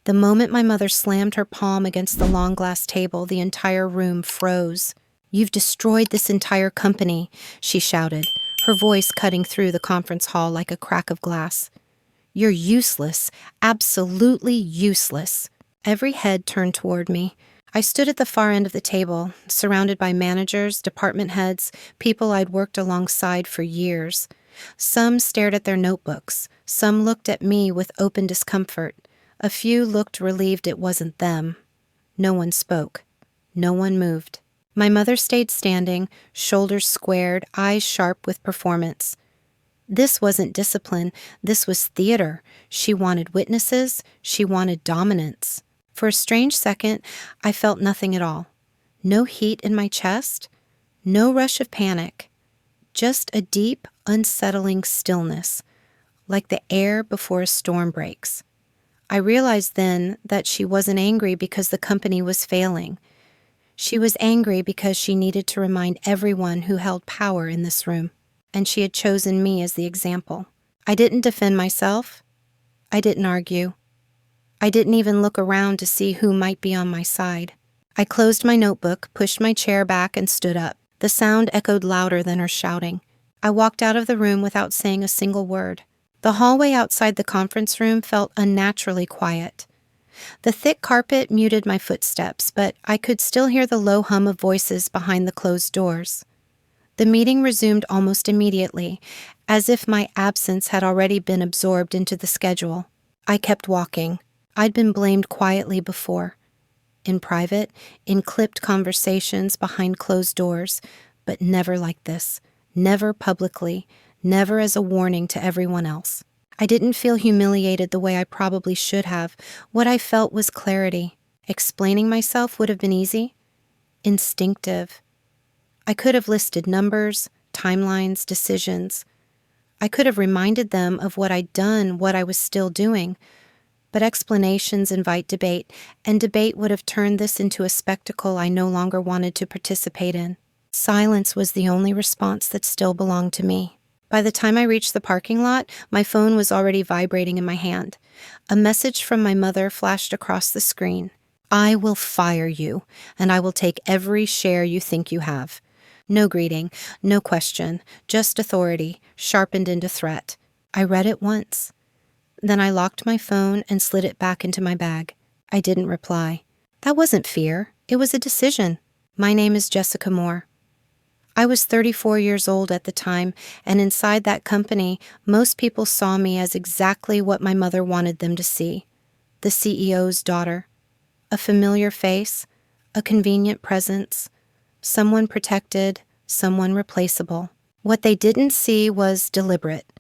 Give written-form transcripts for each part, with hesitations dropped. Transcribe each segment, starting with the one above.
The moment my mother slammed her palm against the long glass table, the entire room froze. "You've destroyed this entire company," she shouted, her voice cutting through the conference hall like a crack of glass. "You're useless, absolutely useless." Every head turned toward me. I stood at the far end of the table, surrounded by managers, department heads, people I'd worked alongside for years. Some stared at their notebooks. Some looked at me with open discomfort. A few looked relieved it wasn't them. No one spoke. No one moved. My mother stayed standing, shoulders squared, eyes sharp with performance. This wasn't discipline. This was theater. She wanted witnesses. She wanted dominance. For a strange second, I felt nothing at all. No heat in my chest. No rush of panic. Just a deep, unsettling stillness, like the air before a storm breaks. I realized then that she wasn't angry because the company was failing. She was angry because she needed to remind everyone who held power in this room, and she had chosen me as the example. I didn't defend myself. I didn't argue. I didn't even look around to see who might be on my side. I closed my notebook, pushed my chair back, and stood up. The sound echoed louder than her shouting. I walked out of the room without saying a single word. The hallway outside the conference room felt unnaturally quiet. The thick carpet muted my footsteps, but I could still hear the low hum of voices behind the closed doors. The meeting resumed almost immediately, as if my absence had already been absorbed into the schedule. I kept walking. I'd been blamed quietly before. In private, in clipped conversations behind closed doors, but never like this. Never publicly. Never as a warning to everyone else. I didn't feel humiliated the way I probably should have. What I felt was clarity. Explaining myself would have been easy. Instinctive. I could have listed numbers, timelines, decisions. I could have reminded them of what I'd done, what I was still doing. But explanations invite debate, and debate would have turned this into a spectacle I no longer wanted to participate in. Silence was the only response that still belonged to me. By the time I reached the parking lot, my phone was already vibrating in my hand. A message from my mother flashed across the screen. "I will fire you, and I will take every share you think you have." No greeting, no question, just authority, sharpened into threat. I read it once. Then I locked my phone and slid it back into my bag. I didn't reply. That wasn't fear. It was a decision. My name is Jessica Moore. I was 34 years old at the time, and inside that company, most people saw me as exactly what my mother wanted them to see. The CEO's daughter. A familiar face, a convenient presence, someone protected, someone replaceable. What they didn't see was deliberate.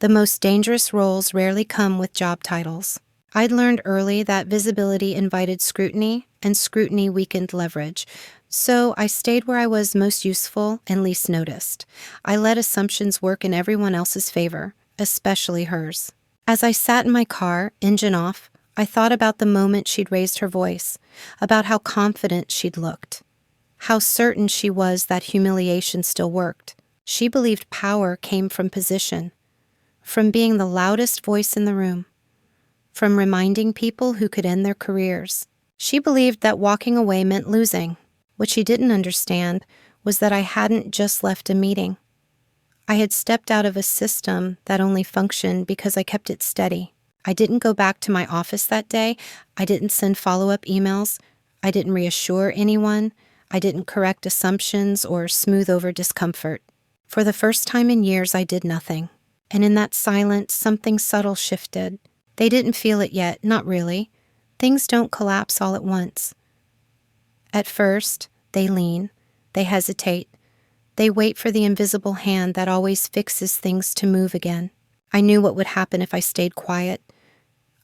The most dangerous roles rarely come with job titles. I'd learned early that visibility invited scrutiny, and scrutiny weakened leverage. So I stayed where I was most useful and least noticed. I let assumptions work in everyone else's favor, especially hers. As I sat in my car, engine off, I thought about the moment she'd raised her voice, about how confident she'd looked, how certain she was that humiliation still worked. She believed power came from position, from being the loudest voice in the room, from reminding people who could end their careers. She believed that walking away meant losing. What she didn't understand was that I hadn't just left a meeting. I had stepped out of a system that only functioned because I kept it steady. I didn't go back to my office that day. I didn't send follow-up emails. I didn't reassure anyone. I didn't correct assumptions or smooth over discomfort. For the first time in years, I did nothing. And in that silence, something subtle shifted. They didn't feel it yet, not really. Things don't collapse all at once. At first, they lean, they hesitate, they wait for the invisible hand that always fixes things to move again. I knew what would happen if I stayed quiet.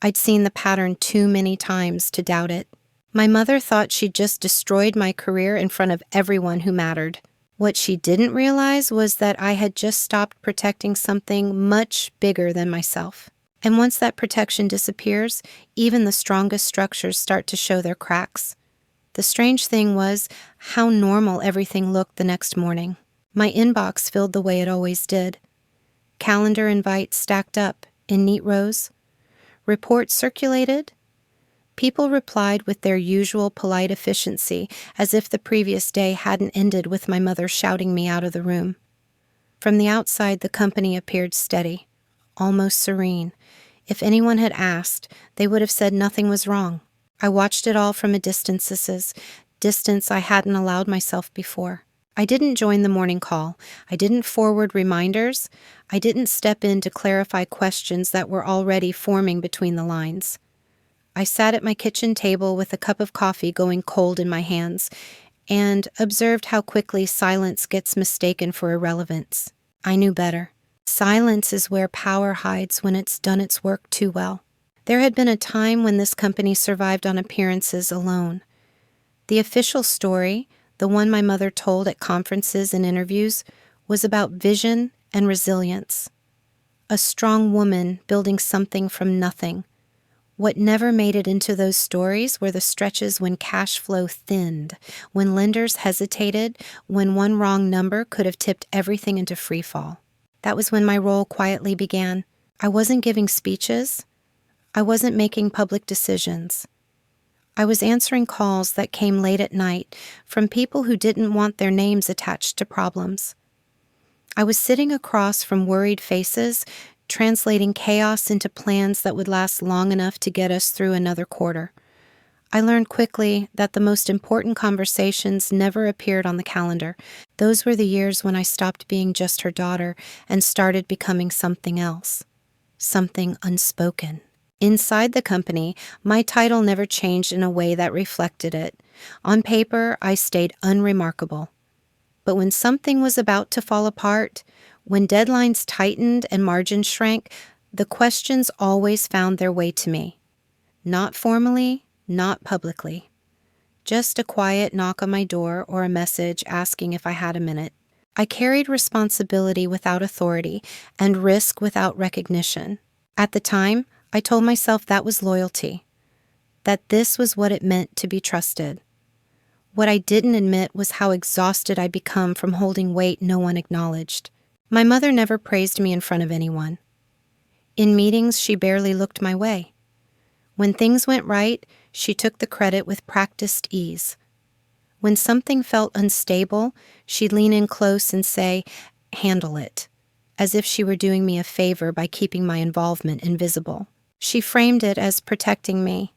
I'd seen the pattern too many times to doubt it. My mother thought she'd just destroyed my career in front of everyone who mattered. What she didn't realize was that I had just stopped protecting something much bigger than myself. And once that protection disappears, even the strongest structures start to show their cracks. The strange thing was how normal everything looked the next morning. My inbox filled the way it always did. Calendar invites stacked up in neat rows. Reports circulated. People replied with their usual polite efficiency, as if the previous day hadn't ended with my mother shouting me out of the room. From the outside, the company appeared steady, almost serene. If anyone had asked, they would have said nothing was wrong. I watched it all from a distance I hadn't allowed myself before. I didn't join the morning call. I didn't forward reminders. I didn't step in to clarify questions that were already forming between the lines. I sat at my kitchen table with a cup of coffee going cold in my hands and observed how quickly silence gets mistaken for irrelevance. I knew better. Silence is where power hides when it's done its work too well. There had been a time when this company survived on appearances alone. The official story, the one my mother told at conferences and interviews, was about vision and resilience. A strong woman building something from nothing. What never made it into those stories were the stretches when cash flow thinned, when lenders hesitated, when one wrong number could have tipped everything into free fall. That was when my role quietly began. I wasn't giving speeches. I wasn't making public decisions. I was answering calls that came late at night from people who didn't want their names attached to problems. I was sitting across from worried faces, translating chaos into plans that would last long enough to get us through another quarter. I learned quickly that the most important conversations never appeared on the calendar. Those were the years when I stopped being just her daughter and started becoming something else, something unspoken. Inside the company, my title never changed in a way that reflected it. On paper, I stayed unremarkable. But when something was about to fall apart, when deadlines tightened and margins shrank, the questions always found their way to me. Not formally, not publicly. Just a quiet knock on my door or a message asking if I had a minute. I carried responsibility without authority and risk without recognition. At the time, I told myself that was loyalty, that this was what it meant to be trusted. What I didn't admit was how exhausted I'd become from holding weight no one acknowledged. My mother never praised me in front of anyone. In meetings, she barely looked my way. When things went right, she took the credit with practiced ease. When something felt unstable, she'd lean in close and say, "Handle it," as if she were doing me a favor by keeping my involvement invisible. She framed it as protecting me,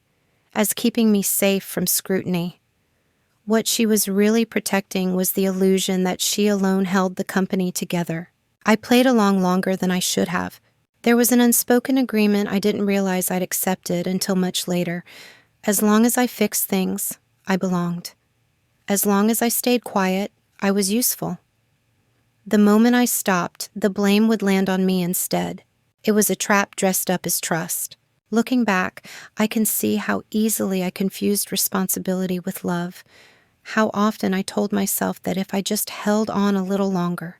as keeping me safe from scrutiny. What she was really protecting was the illusion that she alone held the company together. I played along longer than I should have. There was an unspoken agreement I didn't realize I'd accepted until much later. As long as I fixed things, I belonged. As long as I stayed quiet, I was useful. The moment I stopped, the blame would land on me instead. It was a trap dressed up as trust. Looking back, I can see how easily I confused responsibility with love. How often I told myself that if I just held on a little longer,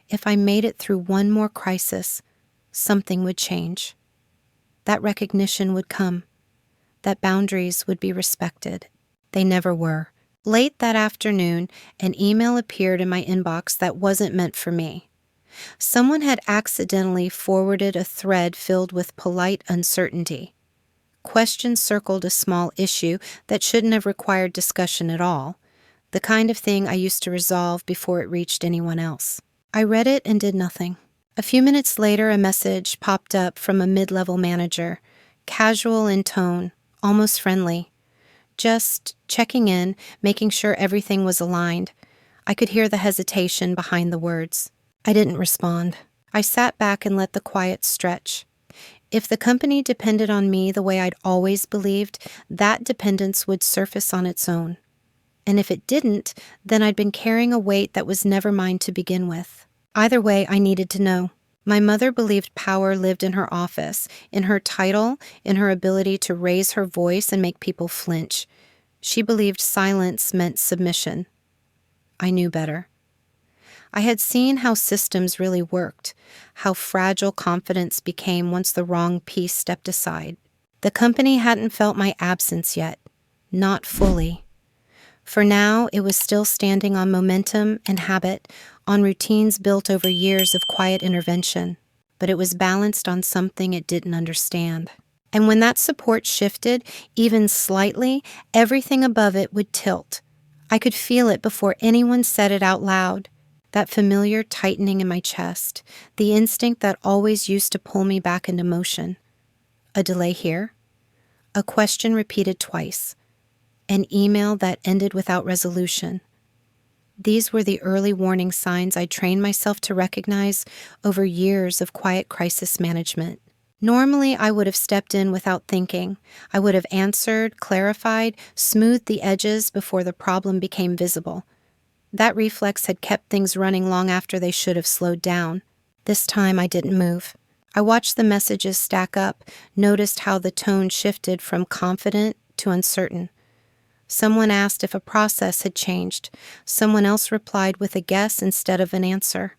if I made it through one more crisis, something would change. That recognition would come. That boundaries would be respected. They never were. Late that afternoon, an email appeared in my inbox that wasn't meant for me. Someone had accidentally forwarded a thread filled with polite uncertainty. Questions circled a small issue that shouldn't have required discussion at all, the kind of thing I used to resolve before it reached anyone else. I read it and did nothing. A few minutes later, a message popped up from a mid-level manager, casual in tone, almost friendly. Just checking in, making sure everything was aligned. I could hear the hesitation behind the words. I didn't respond. I sat back and let the quiet stretch. If the company depended on me the way I'd always believed, that dependence would surface on its own. And if it didn't, then I'd been carrying a weight that was never mine to begin with. Either way, I needed to know. My mother believed power lived in her office, in her title, in her ability to raise her voice and make people flinch. She believed silence meant submission. I knew better. I had seen how systems really worked, how fragile confidence became once the wrong piece stepped aside. The company hadn't felt my absence yet, not fully. For now, it was still standing on momentum and habit, on routines built over years of quiet intervention, but it was balanced on something it didn't understand. And when that support shifted, even slightly, everything above it would tilt. I could feel it before anyone said it out loud. That familiar tightening in my chest, the instinct that always used to pull me back into motion. A delay here, a question repeated twice, an email that ended without resolution. These were the early warning signs I trained myself to recognize over years of quiet crisis management. Normally, I would have stepped in without thinking. I would have answered, clarified, smoothed the edges before the problem became visible. That reflex had kept things running long after they should have slowed down. This time, I didn't move. I watched the messages stack up, noticed how the tone shifted from confident to uncertain. Someone asked if a process had changed. Someone else replied with a guess instead of an answer.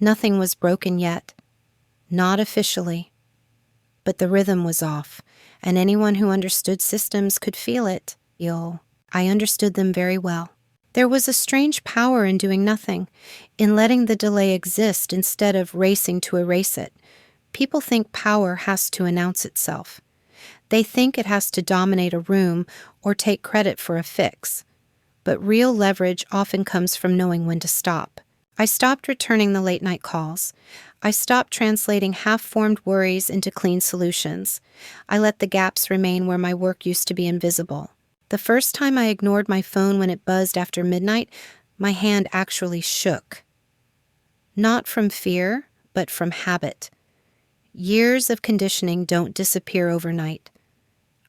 Nothing was broken yet. Not officially. But the rhythm was off, and anyone who understood systems could feel it. I understood them very well. There was a strange power in doing nothing, in letting the delay exist instead of racing to erase it. People think power has to announce itself. They think it has to dominate a room or take credit for a fix. But real leverage often comes from knowing when to stop. I stopped returning the late-night calls. I stopped translating half-formed worries into clean solutions. I let the gaps remain where my work used to be invisible. The first time I ignored my phone when it buzzed after midnight, my hand actually shook. Not from fear, but from habit. Years of conditioning don't disappear overnight.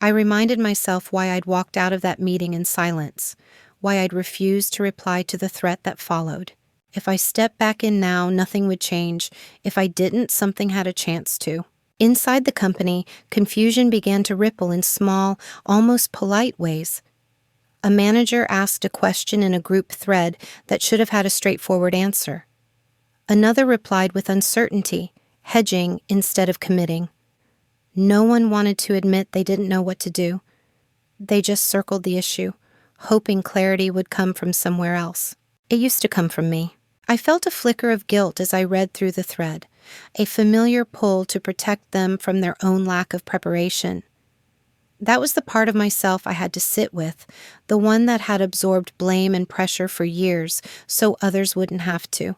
I reminded myself why I'd walked out of that meeting in silence, why I'd refused to reply to the threat that followed. If I stepped back in now, nothing would change. If I didn't, something had a chance to. Inside the company, confusion began to ripple in small, almost polite ways. A manager asked a question in a group thread that should have had a straightforward answer. Another replied with uncertainty, hedging instead of committing. No one wanted to admit they didn't know what to do. They just circled the issue, hoping clarity would come from somewhere else. It used to come from me. I felt a flicker of guilt as I read through the thread, a familiar pull to protect them from their own lack of preparation. That was the part of myself I had to sit with, the one that had absorbed blame and pressure for years so others wouldn't have to.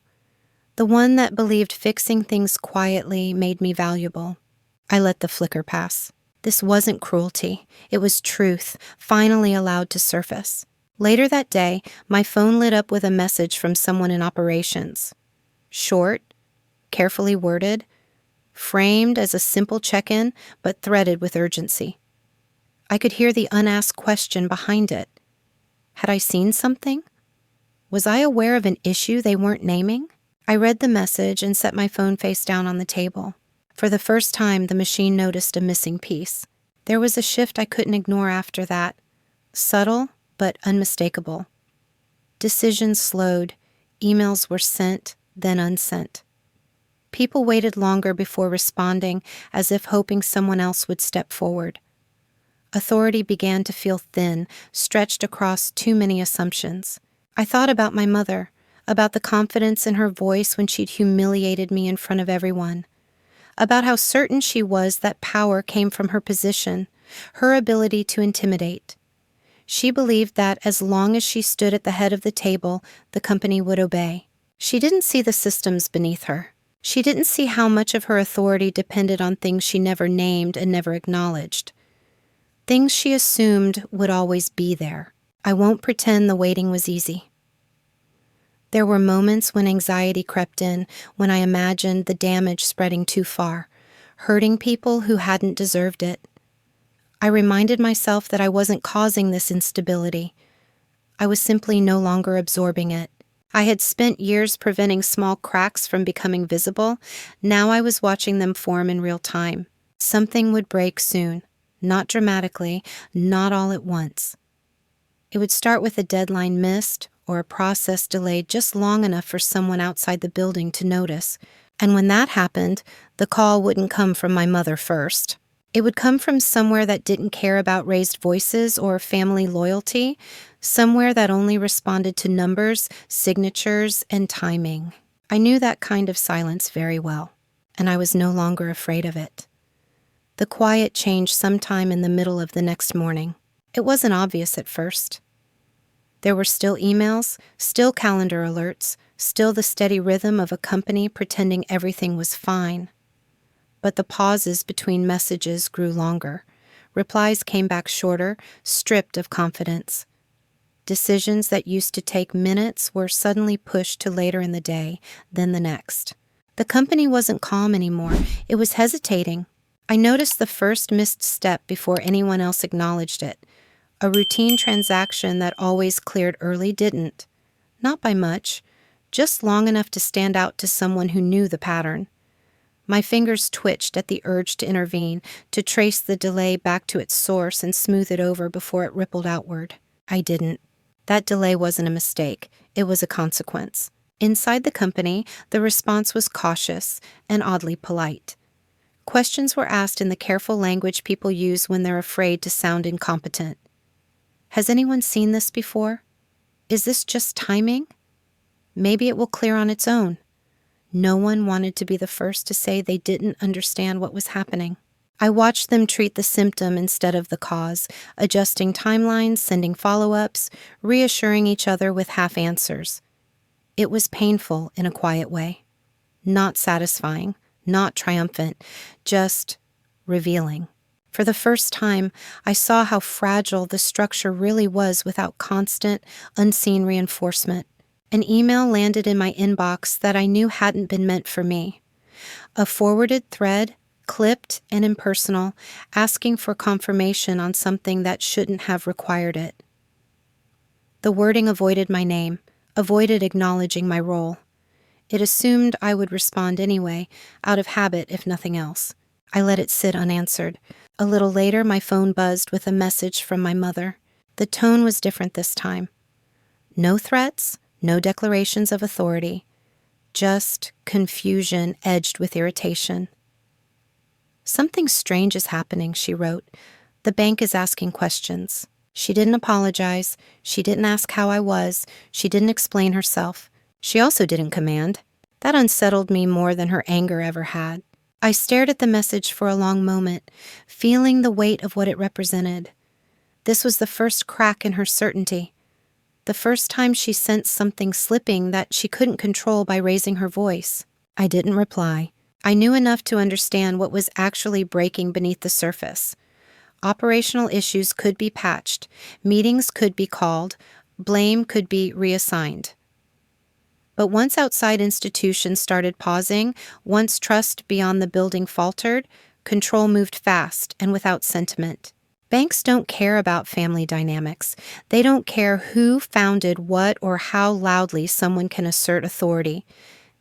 The one that believed fixing things quietly made me valuable. I let the flicker pass. This wasn't cruelty. It was truth, finally allowed to surface. Later that day, my phone lit up with a message from someone in operations. Short, carefully worded, framed as a simple check-in, but threaded with urgency. I could hear the unasked question behind it. Had I seen something? Was I aware of an issue they weren't naming? I read the message and set my phone face down on the table. For the first time, the machine noticed a missing piece. There was a shift I couldn't ignore after that. Subtle, but unmistakable. Decisions slowed. Emails were sent, then unsent. People waited longer before responding, as if hoping someone else would step forward. Authority began to feel thin, stretched across too many assumptions. I thought about my mother, about the confidence in her voice when she'd humiliated me in front of everyone, about how certain she was that power came from her position, her ability to intimidate. She believed that as long as she stood at the head of the table, the company would obey. She didn't see the systems beneath her. She didn't see how much of her authority depended on things she never named and never acknowledged. Things she assumed would always be there. I won't pretend the waiting was easy. There were moments when anxiety crept in, when I imagined the damage spreading too far, hurting people who hadn't deserved it. I reminded myself that I wasn't causing this instability. I was simply no longer absorbing it. I had spent years preventing small cracks from becoming visible. Now I was watching them form in real time. Something would break soon. Not dramatically, not all at once. It would start with a deadline missed or a process delayed just long enough for someone outside the building to notice. And when that happened, the call wouldn't come from my mother first. It would come from somewhere that didn't care about raised voices or family loyalty, somewhere that only responded to numbers, signatures, and timing. I knew that kind of silence very well, and I was no longer afraid of it. The quiet changed sometime in the middle of the next morning. It wasn't obvious at first. There were still emails, still calendar alerts, still the steady rhythm of a company pretending everything was fine. But the pauses between messages grew longer. Replies came back shorter, stripped of confidence. Decisions that used to take minutes were suddenly pushed to later in the day, then the next. The company wasn't calm anymore. It was hesitating. I noticed the first missed step before anyone else acknowledged it. A routine transaction that always cleared early didn't. Not by much, just long enough to stand out to someone who knew the pattern. My fingers twitched at the urge to intervene, to trace the delay back to its source and smooth it over before it rippled outward. I didn't. That delay wasn't a mistake. It was a consequence. Inside the company, the response was cautious and oddly polite. Questions were asked in the careful language people use when they're afraid to sound incompetent. Has anyone seen this before? Is this just timing? Maybe it will clear on its own. No one wanted to be the first to say they didn't understand what was happening. I watched them treat the symptom instead of the cause, adjusting timelines, sending follow-ups, reassuring each other with half answers. It was painful in a quiet way. Not satisfying, not triumphant, just revealing. For the first time, I saw how fragile the structure really was without constant, unseen reinforcement. An email landed in my inbox that I knew hadn't been meant for me. A forwarded thread, clipped and impersonal, asking for confirmation on something that shouldn't have required it. The wording avoided my name, avoided acknowledging my role. It assumed I would respond anyway, out of habit if nothing else. I let it sit unanswered. A little later, my phone buzzed with a message from my mother. The tone was different this time. No threats, no declarations of authority, just confusion edged with irritation. "Something strange is happening," she wrote. "The bank is asking questions." She didn't apologize. She didn't ask how I was. She didn't explain herself. She also didn't command. That unsettled me more than her anger ever had. I stared at the message for a long moment, feeling the weight of what it represented. This was the first crack in her certainty. The first time she sensed something slipping that she couldn't control by raising her voice. I didn't reply. I knew enough to understand what was actually breaking beneath the surface. Operational issues could be patched, meetings could be called, blame could be reassigned. But once outside institutions started pausing, once trust beyond the building faltered, control moved fast and without sentiment. Banks don't care about family dynamics. They don't care who founded what or how loudly someone can assert authority.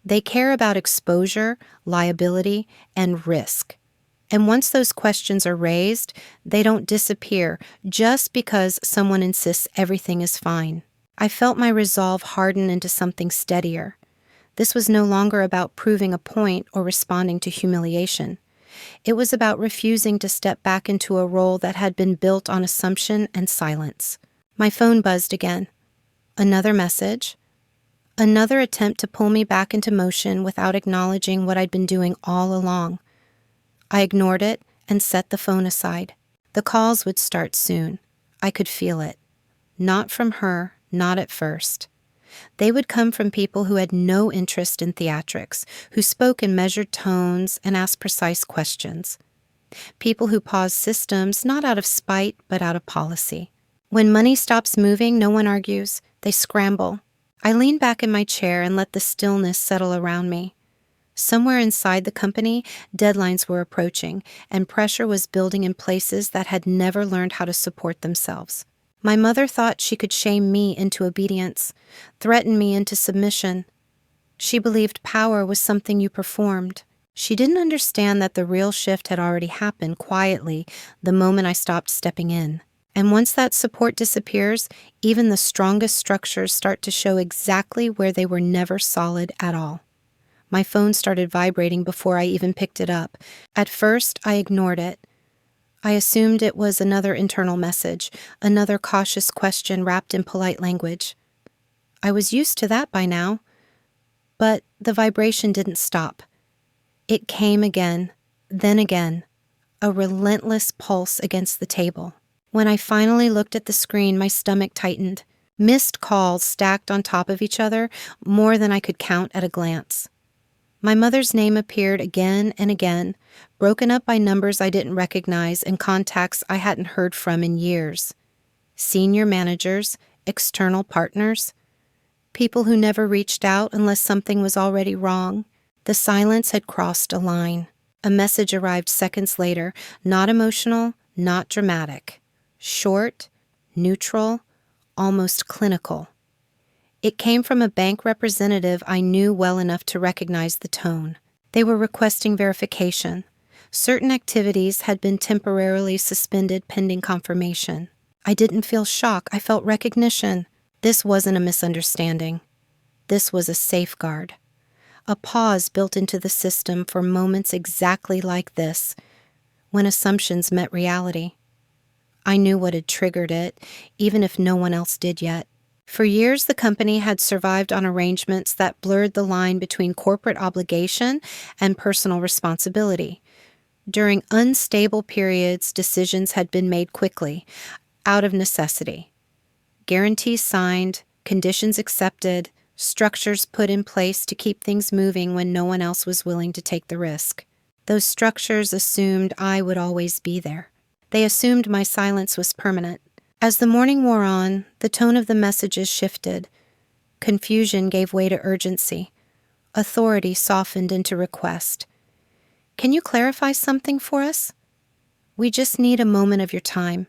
They care about exposure, liability, and risk. And once those questions are raised, they don't disappear just because someone insists everything is fine. I felt my resolve harden into something steadier. This was no longer about proving a point or responding to humiliation. It was about refusing to step back into a role that had been built on assumption and silence. My phone buzzed again. Another message. Another attempt to pull me back into motion without acknowledging what I'd been doing all along. I ignored it and set the phone aside. The calls would start soon. I could feel it. Not from her, not at first. They would come from people who had no interest in theatrics, who spoke in measured tones and asked precise questions. People who paused systems not out of spite, but out of policy. When money stops moving, no one argues. They scramble. I leaned back in my chair and let the stillness settle around me. Somewhere inside the company, deadlines were approaching, and pressure was building in places that had never learned how to support themselves. My mother thought she could shame me into obedience, threaten me into submission. She believed power was something you performed. She didn't understand that the real shift had already happened quietly the moment I stopped stepping in. And once that support disappears, even the strongest structures start to show exactly where they were never solid at all. My phone started vibrating before I even picked it up. At first, I ignored it. I assumed it was another internal message, another cautious question wrapped in polite language. I was used to that by now. But the vibration didn't stop. It came again, then again. a relentless pulse against the table. When I finally looked at the screen, my stomach tightened. Missed calls stacked on top of each other, more than I could count at a glance. My mother's name appeared again and again, broken up by numbers I didn't recognize and contacts I hadn't heard from in years. Senior managers, external partners, people who never reached out unless something was already wrong. The silence had crossed a line. A message arrived seconds later, not emotional, not dramatic. Short, neutral, almost clinical. It came from a bank representative I knew well enough to recognize the tone. They were requesting verification. Certain activities had been temporarily suspended pending confirmation. I didn't feel shock, I felt recognition. This wasn't a misunderstanding. This was a safeguard. A pause built into the system for moments exactly like this, when assumptions met reality. I knew what had triggered it, even if no one else did yet. For years, the company had survived on arrangements that blurred the line between corporate obligation and personal responsibility. During unstable periods, decisions had been made quickly, out of necessity. Guarantees signed, conditions accepted, structures put in place to keep things moving when no one else was willing to take the risk. Those structures assumed I would always be there. They assumed my silence was permanent. As the morning wore on, the tone of the messages shifted. Confusion gave way to urgency. Authority softened into request. Can you clarify something for us? We just need a moment of your time.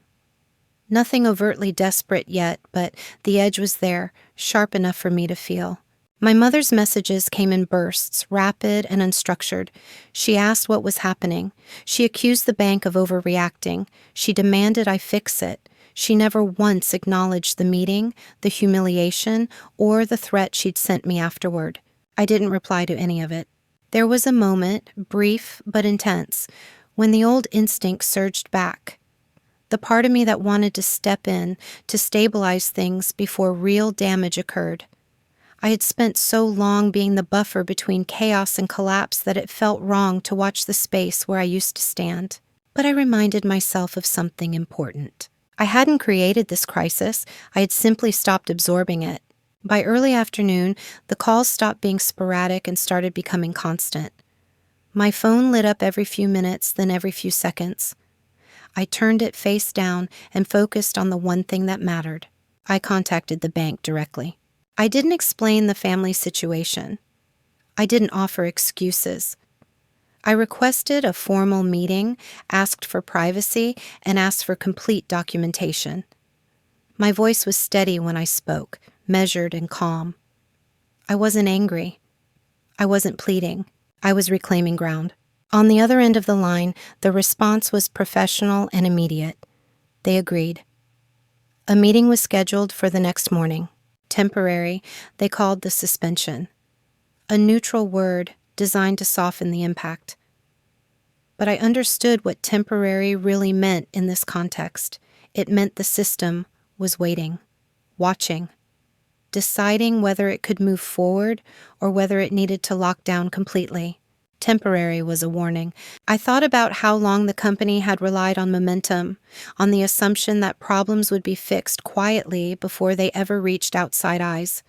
Nothing overtly desperate yet, but the edge was there, sharp enough for me to feel. My mother's messages came in bursts, rapid and unstructured. She asked what was happening. She accused the bank of overreacting. She demanded I fix it. She never once acknowledged the meeting, the humiliation, or the threat she'd sent me afterward. I didn't reply to any of it. There was a moment, brief but intense, when the old instinct surged back. The part of me that wanted to step in, to stabilize things before real damage occurred. I had spent so long being the buffer between chaos and collapse that it felt wrong to watch the space where I used to stand. But I reminded myself of something important. I hadn't created this crisis, I had simply stopped absorbing it. By early afternoon, the calls stopped being sporadic and started becoming constant. My phone lit up every few minutes, then every few seconds. I turned it face down and focused on the one thing that mattered. I contacted the bank directly. I didn't explain the family situation. I didn't offer excuses. I requested a formal meeting, asked for privacy, and asked for complete documentation. My voice was steady when I spoke, measured and calm. I wasn't angry. I wasn't pleading. I was reclaiming ground. On the other end of the line, the response was professional and immediate. They agreed. A meeting was scheduled for the next morning. Temporary, they called the suspension. A neutral word designed to soften the impact. But I understood what temporary really meant in this context. It meant the system was waiting, watching, deciding whether it could move forward or whether it needed to lock down completely. Temporary was a warning. I thought about how long the company had relied on momentum, on the assumption that problems would be fixed quietly before they ever reached outside eyes.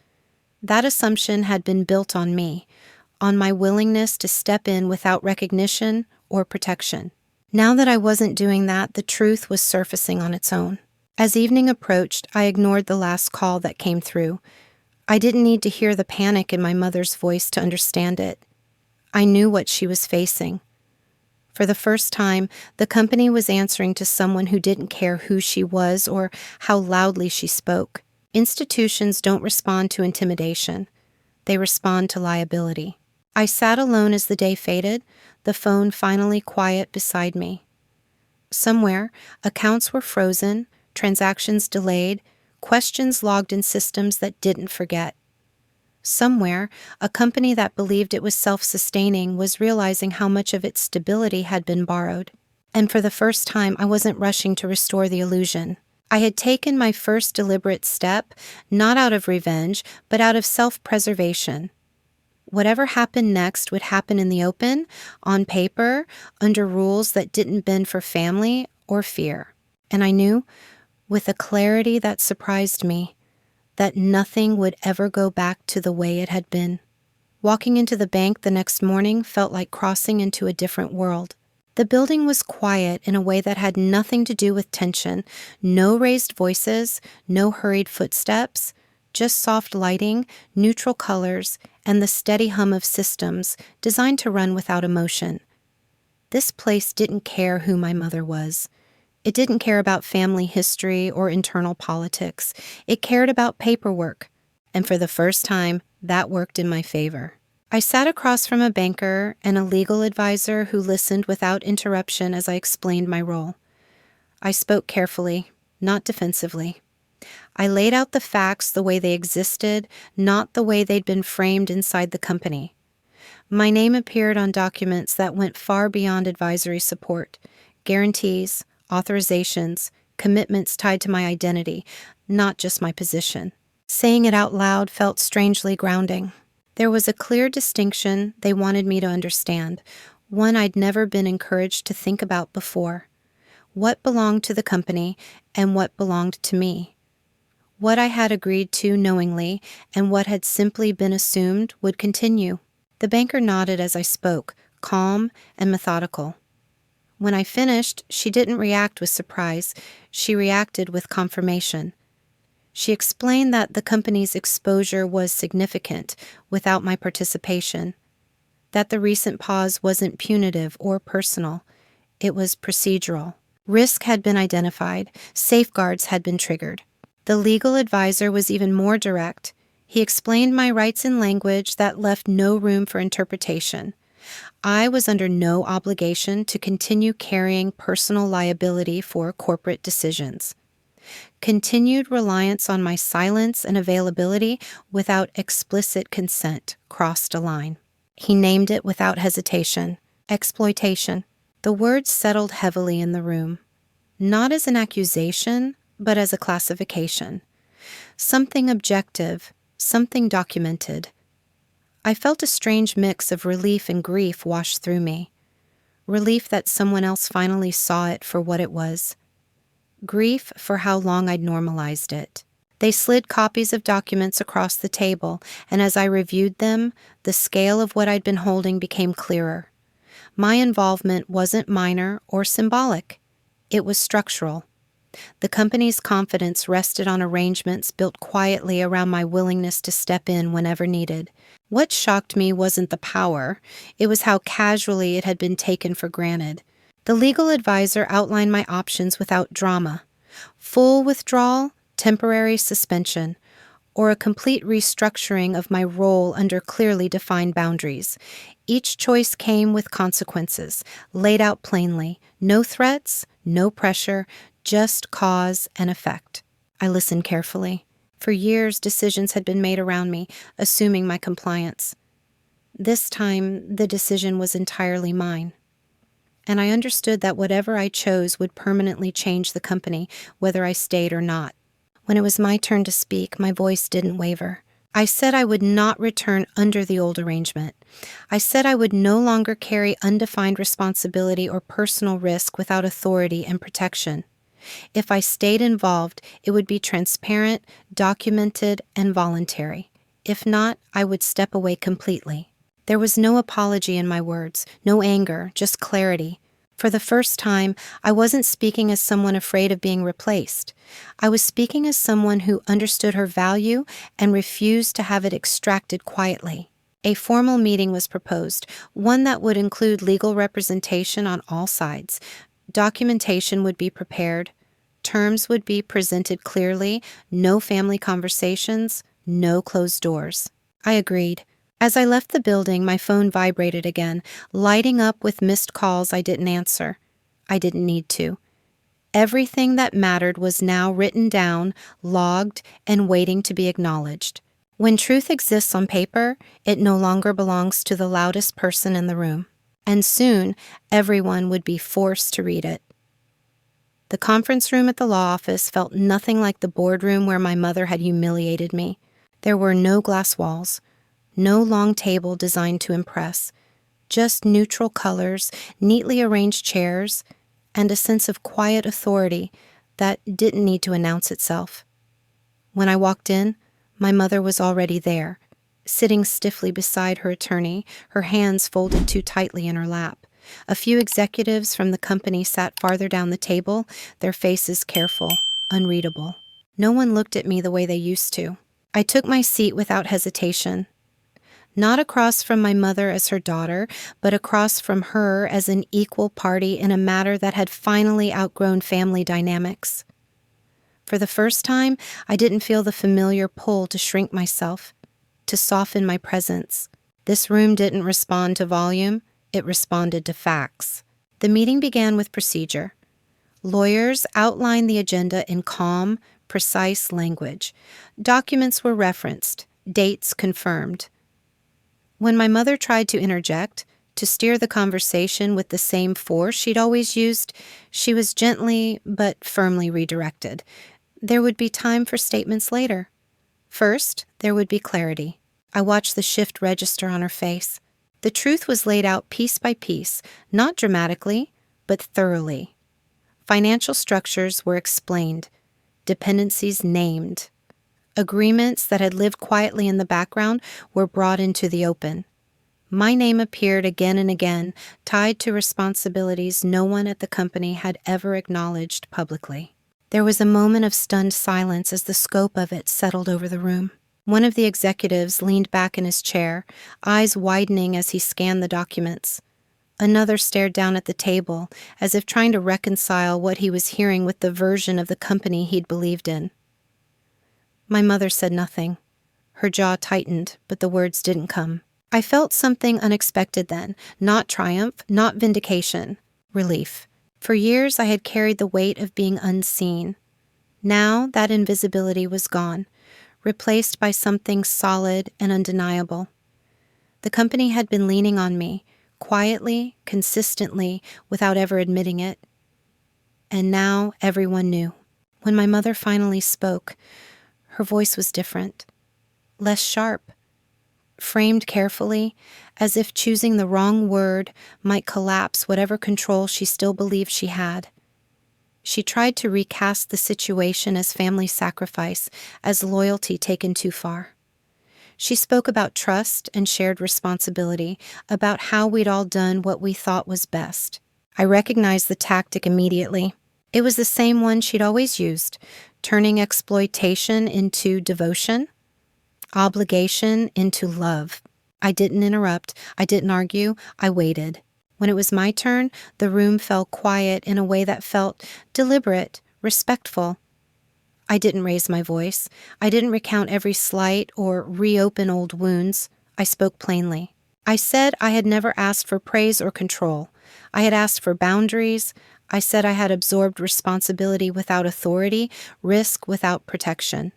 That assumption had been built on me, on my willingness to step in without recognition or protection. Now that I wasn't doing that, the truth was surfacing on its own. As evening approached, I ignored the last call that came through. I didn't need to hear the panic in my mother's voice to understand it. I knew what she was facing. For the first time, the company was answering to someone who didn't care who she was or how loudly she spoke. Institutions don't respond to intimidation. They respond to liability. I sat alone as the day faded, the phone finally quiet beside me. Somewhere, accounts were frozen, transactions delayed, questions logged in systems that didn't forget. Somewhere, a company that believed it was self-sustaining was realizing how much of its stability had been borrowed. And for the first time, I wasn't rushing to restore the illusion. I had taken my first deliberate step, not out of revenge, but out of self-preservation. Whatever happened next would happen in the open, on paper, under rules that didn't bend for family or fear. And I knew, with a clarity that surprised me, that nothing would ever go back to the way it had been. Walking into the bank the next morning felt like crossing into a different world. The building was quiet in a way that had nothing to do with tension. No raised voices, no hurried footsteps, just soft lighting, neutral colors, and the steady hum of systems designed to run without emotion. This place didn't care who my mother was. It didn't care about family history or internal politics. It cared about paperwork. And for the first time, that worked in my favor. I sat across from a banker and a legal advisor who listened without interruption as I explained my role. I spoke carefully, not defensively. I laid out the facts the way they existed, not the way they'd been framed inside the company. My name appeared on documents that went far beyond advisory support, guarantees, authorizations, commitments tied to my identity, not just my position. Saying it out loud felt strangely grounding. There was a clear distinction they wanted me to understand, one I'd never been encouraged to think about before. What belonged to the company and what belonged to me. What I had agreed to knowingly and what had simply been assumed would continue. The banker nodded as I spoke, calm and methodical. When I finished, she didn't react with surprise. She reacted with confirmation. She explained that the company's exposure was significant without my participation, that the recent pause wasn't punitive or personal. It was procedural. Risk had been identified. Safeguards had been triggered. The legal advisor was even more direct. He explained my rights in language that left no room for interpretation. I was under no obligation to continue carrying personal liability for corporate decisions. Continued reliance on my silence and availability without explicit consent crossed a line. He named it without hesitation. Exploitation. The words settled heavily in the room, not as an accusation, but as a classification. Something objective, something documented. I felt a strange mix of relief and grief wash through me. Relief that someone else finally saw it for what it was. Grief for how long I'd normalized it. They slid copies of documents across the table, and as I reviewed them, the scale of what I'd been holding became clearer. My involvement wasn't minor or symbolic. It was structural. The company's confidence rested on arrangements built quietly around my willingness to step in whenever needed. What shocked me wasn't the power, it was how casually it had been taken for granted. The legal advisor outlined my options without drama. Full withdrawal, temporary suspension, or a complete restructuring of my role under clearly defined boundaries. Each choice came with consequences, laid out plainly. No threats, no pressure, just cause and effect. I listened carefully. For years, decisions had been made around me, assuming my compliance. This time, the decision was entirely mine. And I understood that whatever I chose would permanently change the company, whether I stayed or not. When it was my turn to speak, my voice didn't waver. I said I would not return under the old arrangement. I said I would no longer carry undefined responsibility or personal risk without authority and protection. If I stayed involved, it would be transparent, documented, and voluntary. If not, I would step away completely. There was no apology in my words, no anger, just clarity. For the first time, I wasn't speaking as someone afraid of being replaced. I was speaking as someone who understood her value and refused to have it extracted quietly. A formal meeting was proposed, one that would include legal representation on all sides. Documentation would be prepared. Terms would be presented clearly. No family conversations, no closed doors. I agreed. As I left the building, my phone vibrated again, lighting up with missed calls I didn't answer. I didn't need to. Everything that mattered was now written down, logged, and waiting to be acknowledged. When truth exists on paper, it no longer belongs to the loudest person in the room. And soon, everyone would be forced to read it. The conference room at the law office felt nothing like the boardroom where my mother had humiliated me. There were no glass walls. No long table designed to impress, just neutral colors, neatly arranged chairs, and a sense of quiet authority that didn't need to announce itself. When I walked in, my mother was already there, sitting stiffly beside her attorney, her hands folded too tightly in her lap. A few executives from the company sat farther down the table, their faces careful, unreadable. No one looked at me the way they used to. I took my seat without hesitation. Not across from my mother as her daughter, but across from her as an equal party in a matter that had finally outgrown family dynamics. For the first time, I didn't feel the familiar pull to shrink myself, to soften my presence. This room didn't respond to volume, it responded to facts. The meeting began with procedure. Lawyers outlined the agenda in calm, precise language. Documents were referenced, dates confirmed. When my mother tried to interject, to steer the conversation with the same force she'd always used, she was gently but firmly redirected. There would be time for statements later. First, there would be clarity. I watched the shift register on her face. The truth was laid out piece by piece, not dramatically, but thoroughly. Financial structures were explained, dependencies named. Agreements that had lived quietly in the background were brought into the open. My name appeared again and again, tied to responsibilities no one at the company had ever acknowledged publicly. There was a moment of stunned silence as the scope of it settled over the room. One of the executives leaned back in his chair, eyes widening as he scanned the documents. Another stared down at the table, as if trying to reconcile what he was hearing with the version of the company he'd believed in. My mother said nothing. Her jaw tightened, but the words didn't come. I felt something unexpected then, not triumph, not vindication, relief. For years I had carried the weight of being unseen. Now that invisibility was gone, replaced by something solid and undeniable. The company had been leaning on me, quietly, consistently, without ever admitting it. And now everyone knew. When my mother finally spoke, her voice was different, less sharp, framed carefully, as if choosing the wrong word might collapse whatever control she still believed she had. She tried to recast the situation as family sacrifice, as loyalty taken too far. She spoke about trust and shared responsibility, about how we'd all done what we thought was best. I recognized the tactic immediately. It was the same one she'd always used, turning exploitation into devotion, obligation into love. I didn't interrupt. I didn't argue. I waited. When it was my turn, the room fell quiet in a way that felt deliberate, respectful. I didn't raise my voice. I didn't recount every slight or reopen old wounds. I spoke plainly. I said I had never asked for praise or control. I had asked for boundaries. I said I had absorbed responsibility without authority, risk without protection.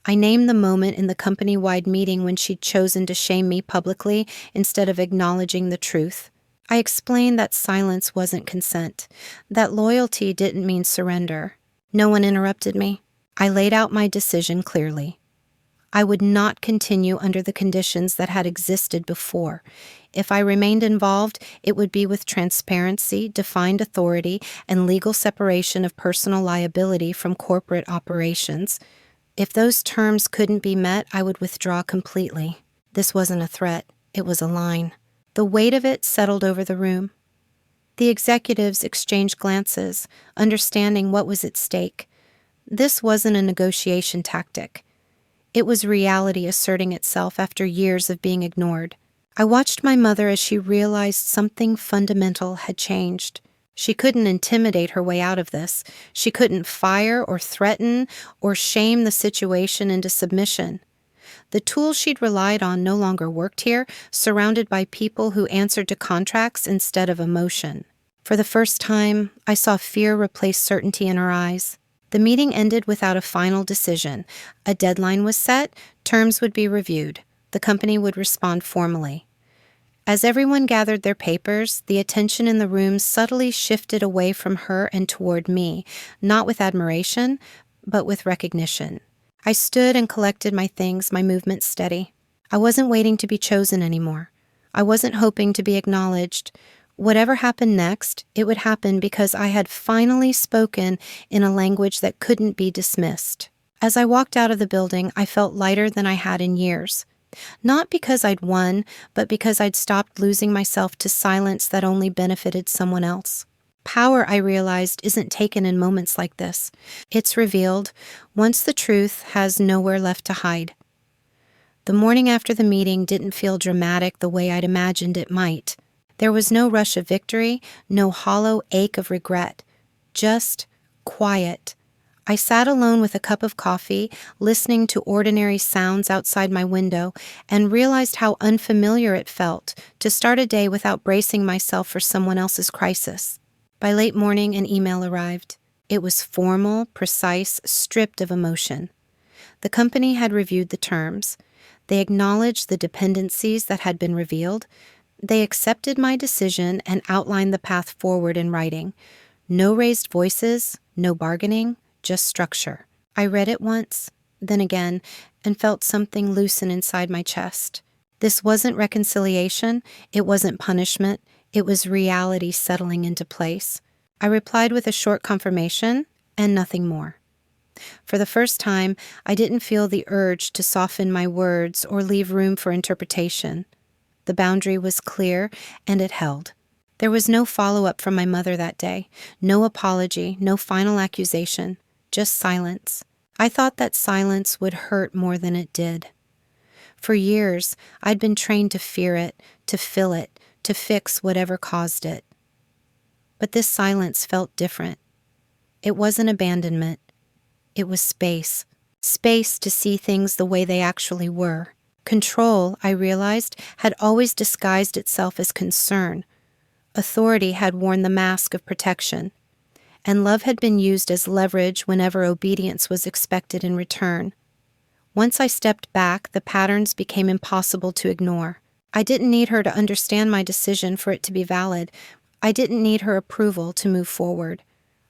I named the moment in the company-wide meeting when she'd chosen to shame me publicly instead of acknowledging the truth. I explained that silence wasn't consent, that loyalty didn't mean surrender. No one interrupted me. I laid out my decision clearly. I would not continue under the conditions that had existed before. If I remained involved, it would be with transparency, defined authority, and legal separation of personal liability from corporate operations. If those terms couldn't be met, I would withdraw completely. This wasn't a threat. It was a line. The weight of it settled over the room. The executives exchanged glances, understanding what was at stake. This wasn't a negotiation tactic. It was reality asserting itself after years of being ignored. I watched my mother as she realized something fundamental had changed. She couldn't intimidate her way out of this. She couldn't fire or threaten or shame the situation into submission. The tools she'd relied on no longer worked here, surrounded by people who answered to contracts instead of emotion. For the first time, I saw fear replace certainty in her eyes. The meeting ended without a final decision. A deadline was set, terms would be reviewed. The company would respond formally. As everyone gathered their papers, the attention in the room subtly shifted away from her and toward me, not with admiration, but with recognition. I stood and collected my things, my movement steady. I wasn't waiting to be chosen anymore. I wasn't hoping to be acknowledged. Whatever happened next, it would happen because I had finally spoken in a language that couldn't be dismissed. As I walked out of the building, I felt lighter than I had in years. Not because I'd won, but because I'd stopped losing myself to silence that only benefited someone else. Power, I realized, isn't taken in moments like this. It's revealed once the truth has nowhere left to hide. The morning after the meeting didn't feel dramatic the way I'd imagined it might. There was no rush of victory, no hollow ache of regret. Just quiet. I sat alone with a cup of coffee, listening to ordinary sounds outside my window, and realized how unfamiliar it felt to start a day without bracing myself for someone else's crisis. By late morning, an email arrived. It was formal, precise, stripped of emotion. The company had reviewed the terms. They acknowledged the dependencies that had been revealed. They accepted my decision and outlined the path forward in writing. No raised voices, no bargaining, just structure. I read it once, then again, and felt something loosen inside my chest. This wasn't reconciliation, it wasn't punishment, it was reality settling into place. I replied with a short confirmation and nothing more. For the first time, I didn't feel the urge to soften my words or leave room for interpretation. The boundary was clear, and it held. There was no follow-up from my mother that day, no apology, no final accusation, just silence. I thought that silence would hurt more than it did. For years, I'd been trained to fear it, to fill it, to fix whatever caused it. But this silence felt different. It wasn't abandonment. It was space. Space to see things the way they actually were. Control, I realized, had always disguised itself as concern. Authority had worn the mask of protection. And love had been used as leverage whenever obedience was expected in return. Once I stepped back, the patterns became impossible to ignore. I didn't need her to understand my decision for it to be valid. I didn't need her approval to move forward.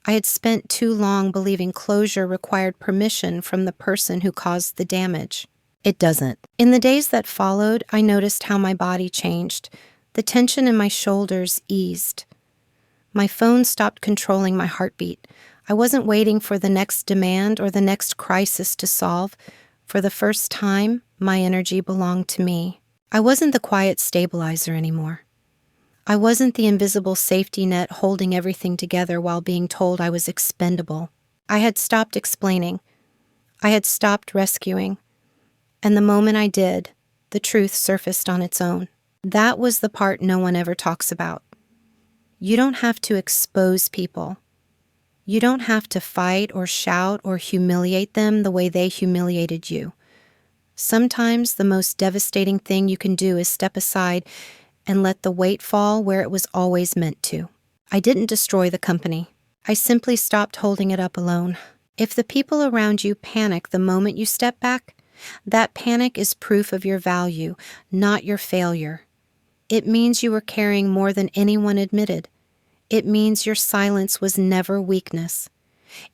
I had spent too long believing closure required permission from the person who caused the damage. It doesn't. In the days that followed, I noticed how my body changed. The tension in my shoulders eased. My phone stopped controlling my heartbeat. I wasn't waiting for the next demand or the next crisis to solve. For the first time, my energy belonged to me. I wasn't the quiet stabilizer anymore. I wasn't the invisible safety net holding everything together while being told I was expendable. I had stopped explaining. I had stopped rescuing. And the moment I did, the truth surfaced on its own. That was the part no one ever talks about. You don't have to expose people. You don't have to fight or shout or humiliate them the way they humiliated you. Sometimes the most devastating thing you can do is step aside and let the weight fall where it was always meant to. I didn't destroy the company. I simply stopped holding it up alone. If the people around you panic the moment you step back, that panic is proof of your value, not your failure. It means you were carrying more than anyone admitted. It means your silence was never weakness.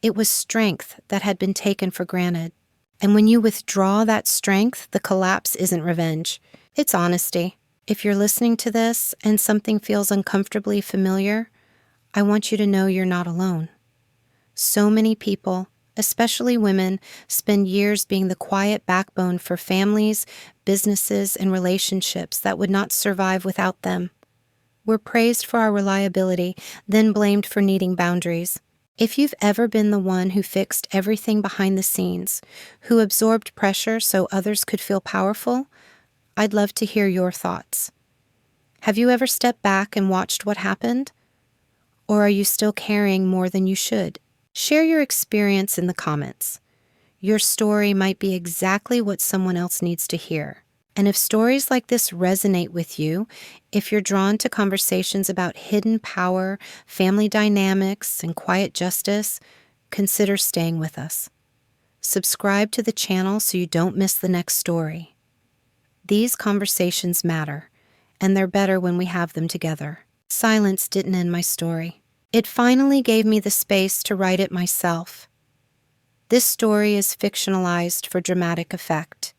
It was strength that had been taken for granted. And when you withdraw that strength, the collapse isn't revenge. It's honesty. If you're listening to this and something feels uncomfortably familiar, I want you to know you're not alone. So many people, especially women, spend years being the quiet backbone for families, businesses, and relationships that would not survive without them. We're praised for our reliability, then blamed for needing boundaries. If you've ever been the one who fixed everything behind the scenes, who absorbed pressure so others could feel powerful, I'd love to hear your thoughts. Have you ever stepped back and watched what happened? Or are you still carrying more than you should? Share your experience in the comments. Your story might be exactly what someone else needs to hear. And if stories like this resonate with you, if you're drawn to conversations about hidden power, family dynamics, and quiet justice, consider staying with us. Subscribe to the channel so you don't miss the next story. These conversations matter, and they're better when we have them together. Silence didn't end my story. It finally gave me the space to write it myself. This story is fictionalized for dramatic effect.